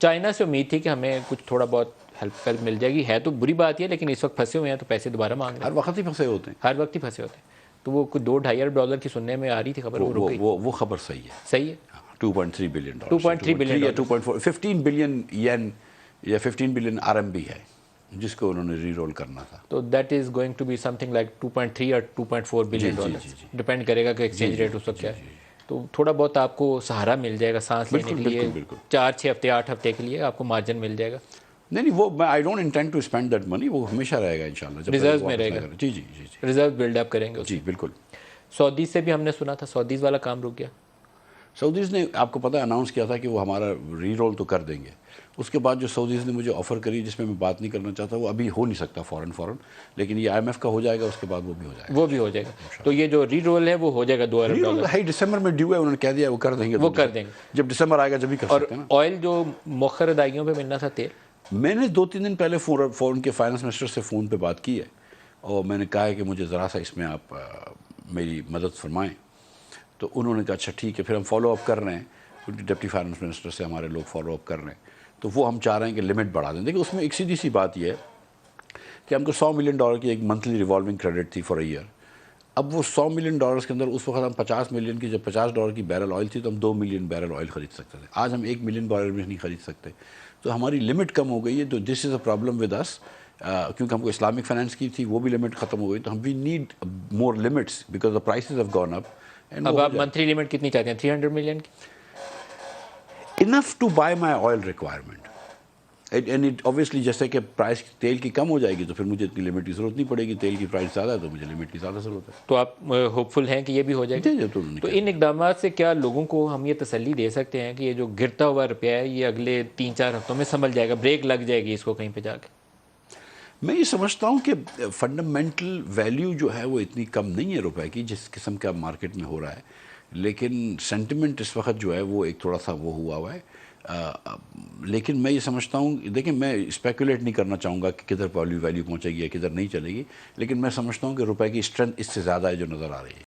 China سے امید تھی کہ ہمیں کچھ تھوڑا بہت ہیلپ مل جائے گی. ہے تو بری بات ہی ہے لیکن اس وقت پھنسے ہوئے ہیں تو پیسے دوبارہ مانگ رہے ہیں. ہر وقت ہی پھنسے ہوتے ہیں. ہر وقت ہی پھنسے ہوتے ہیں. تو وہ کچھ $2-2.5 کی سننے میں آ رہی تھی خبر, وہ رک گئی. وہ خبر صحیح ہے. صحیح ہے. 2.3 بلین ڈالر 2.3 بلین یا 2.4 15 بلین ین یا 15 بلین RMB ہے جس کو انہوں نے ری رول کرنا تھا. تو that is going to be something like 2.3 اور 2.4 بلین ڈالر. ڈپینڈ کرے گا کہ ایکسچینج ریٹ اس وقت کیا ہے. تو تھوڑا بہت آپ کو سہارا مل جائے گا سانس لینے کے لیے. 4-6 ہفتے 8 ہفتے کے لیے آپ کو مارجن مل جائے گا. نہیں وہ I don't intend to spend that money. وہ ہمیشہ رہے گا انشاءاللہ. ریزرو میں رہے گا. جی جی جی ریزرو بلڈ اپ کریں گے. جی بالکل. سعودی سے بھی ہم نے سنا تھا سعودیز والا کام رک گیا. سعودیز نے آپ کو پتہ اناؤنس کیا تھا کہ وہ ہمارا ری رول تو کر دیں گے. اس کے بعد جو سعودیز نے مجھے آفر کری جس میں بات نہیں کرنا چاہتا وہ ابھی ہو نہیں سکتا فوراً لیکن یہ IMF کا ہو جائے گا. اس کے بعد وہ بھی ہو جائے گا. وہ بھی ہو جائے گا. تو یہ جو ری رول ہے وہ ہو جائے گا $2 ارب. دسمبر میں ڈیو ہے. انہوں نے کہہ دیا وہ کر دیں گے. وہ کر دیں گے. جب دسمبر آئے گا جب بھی کر سکتے ہیں نا. اور آئل جو مؤخر ادائیوں پہ ملنا تھا تیل, میں نے 2-3 دن پہلے فون کے فائنانس منسٹر سے فون پہ بات کی ہے اور میں نے کہا ہے کہ مجھے ذرا سا اس میں آپ میری مدد فرمائیں. تو انہوں نے کہا اچھا ٹھیک ہے. پھر ہم فالو اپ کر رہے ہیں. ڈپٹی فائنانس منسٹر سے ہمارے لوگ فالو اپ کر رہے ہیں. تو وہ ہم چاہ رہے ہیں کہ لمٹ بڑھا دیں. دیکھیں اس میں ایک سیدھی سی بات یہ ہے کہ ہم کو $100 ملین کی ایک منتھلی ریوالونگ کریڈٹ تھی فار اے ایئر. اب وہ $100 ملین کے اندر اس وقت ہم 50 ملین کی جب $50 کی بیرل آئل تھی تو ہم 2 ملین بیرل آئل خرید سکتے تھے. آج ہم 1 ملین بیرل بھی نہیں خرید سکتے. تو ہماری لمٹ کم ہو گئی ہے. تو دس از اے پرابلم ود اس کیونکہ ہم کو اسلامک فائنانس کی تھی وہ بھی لمٹ ختم ہو گئی. تو ہم we need more limits because the prices have gone up. اب آپ منتھلی لمٹ کتنی چاہتے ہیں؟ 300 ملین کی. enough to buy my oil requirement. And it obviously جیسے کہ پرائس تیل کی کم ہو جائے گی تو پھر مجھے اتنی لمٹ کی ضرورت نہیں پڑے گی. تیل کی پرائس زیادہ ہے تو مجھے لمٹ کی زیادہ ضرورت ہے. تو آپ ہوپ فل ہیں کہ یہ بھی ہو جائے گا؟ تو ان اقدامات سے کیا لوگوں کو ہم یہ تسلی دے سکتے ہیں کہ یہ جو گرتا ہوا روپیہ ہے یہ اگلے 3-4 ہفتوں میں سنبھل جائے گا, بریک لگ جائے گی اس کو کہیں پہ جا کے؟ میں یہ سمجھتا ہوں کہ فنڈامنٹل ویلیو جو ہے وہ اتنی کم نہیں ہے روپے کی جس قسم کا مارکیٹ میں ہو رہا ہے. لیکن سینٹیمنٹ اس وقت جو ہے وہ ایک تھوڑا سا وہ ہوا ہے. لیکن میں یہ سمجھتا ہوں دیکھیں میں اسپیکولیٹ نہیں کرنا چاہوں گا کہ کدھر ویلیو پہنچے گی یا کدھر نہیں چلے گی. لیکن میں سمجھتا ہوں کہ روپے کی اسٹرینتھ اس سے زیادہ ہے جو نظر آ رہی ہے.